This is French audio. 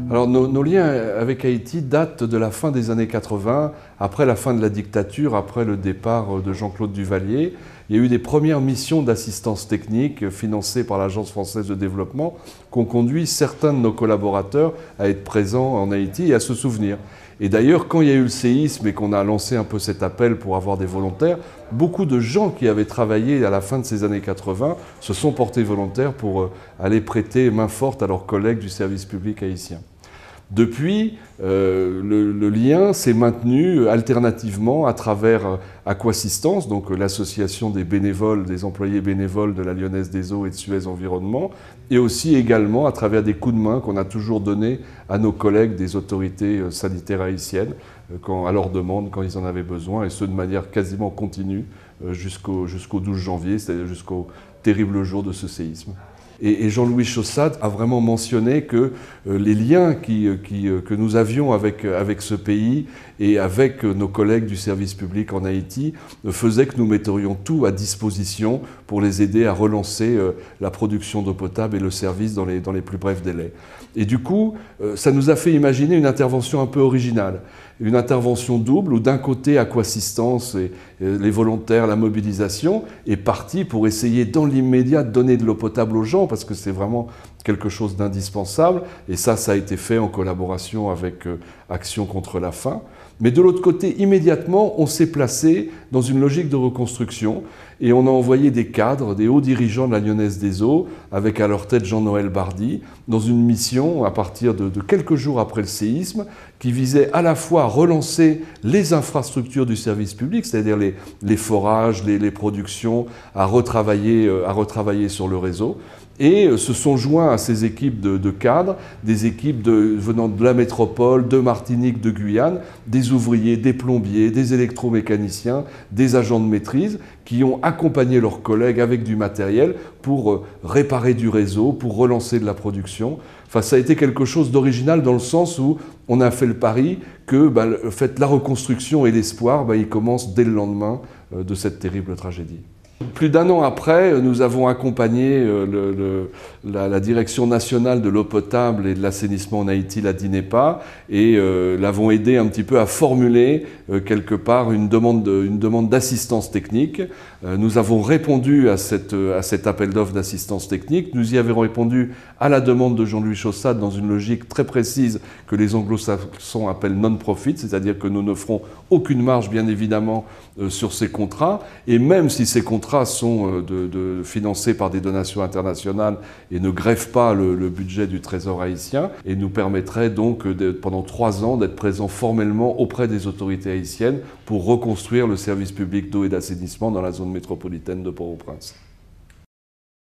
Alors nos liens avec Haïti datent de la fin des années 80, après la fin de la dictature, après le départ de Jean-Claude Duvalier. Il y a eu des premières missions d'assistance technique financées par l'Agence française de développement qui ont conduit certains de nos collaborateurs à être présents en Haïti et à se souvenir. Et d'ailleurs, quand il y a eu le séisme et qu'on a lancé un peu cet appel pour avoir des volontaires, beaucoup de gens qui avaient travaillé à la fin de ces années 80 se sont portés volontaires pour aller prêter main forte à leurs collègues du service public haïtien. Depuis, le lien s'est maintenu alternativement à travers Aquassistance, donc l'association des bénévoles, des employés bénévoles de la Lyonnaise des Eaux et de Suez Environnement, et aussi également à travers des coups de main qu'on a toujours donnés à nos collègues des autorités sanitaires haïtiennes, à leur demande, quand ils en avaient besoin, et ce de manière quasiment continue jusqu'au 12 janvier, c'est-à-dire jusqu'au terrible jour de ce séisme. Et Jean-Louis Chaussade a vraiment mentionné que les liens que nous avions avec ce pays et avec nos collègues du service public en Haïti faisaient que nous metterions tout à disposition pour les aider à relancer la production d'eau potable et le service dans les plus brefs délais. Et du coup, ça nous a fait imaginer une intervention un peu originale. Une intervention double où d'un côté Aquassistance et les volontaires, la mobilisation est partie pour essayer dans l'immédiat de donner de l'eau potable aux gens parce que c'est vraiment quelque chose d'indispensable et ça a été fait en collaboration avec Action contre la faim. Mais de l'autre côté, immédiatement, on s'est placé dans une logique de reconstruction et on a envoyé des cadres, des hauts dirigeants de la Lyonnaise des Eaux, avec à leur tête Jean-Noël Bardy, dans une mission à partir de quelques jours après le séisme, qui visait à la fois à relancer les infrastructures du service public, c'est-à-dire les forages, les productions, à retravailler sur le réseau, et se sont joints à ces équipes de cadres, des équipes venant de la métropole, de Martinique, de Guyane, des ouvriers, des plombiers, des électromécaniciens, des agents de maîtrise, qui ont accompagné leurs collègues avec du matériel pour réparer du réseau, pour relancer de la production. Enfin, ça a été quelque chose d'original dans le sens où on a fait le pari que la reconstruction et l'espoir, ils commencent dès le lendemain de cette terrible tragédie. Plus d'un an après, nous avons accompagné la Direction nationale de l'eau potable et de l'assainissement en Haïti, la DINEPA, et l'avons aidé un petit peu à formuler quelque part une demande d'assistance technique. Nous avons répondu à cet appel d'offres d'assistance technique. Nous y avons répondu à la demande de Jean-Louis Chaussade dans une logique très précise que les anglo-saxons appellent non-profit, c'est-à-dire que nous ne ferons aucune marge, bien évidemment, sur ces contrats, et même si ces contrats sont financés par des donations internationales et ne grèvent pas le budget du Trésor haïtien, et nous permettraient donc pendant 3 ans d'être présents formellement auprès des autorités haïtiennes pour reconstruire le service public d'eau et d'assainissement dans la zone métropolitaine de Port-au-Prince.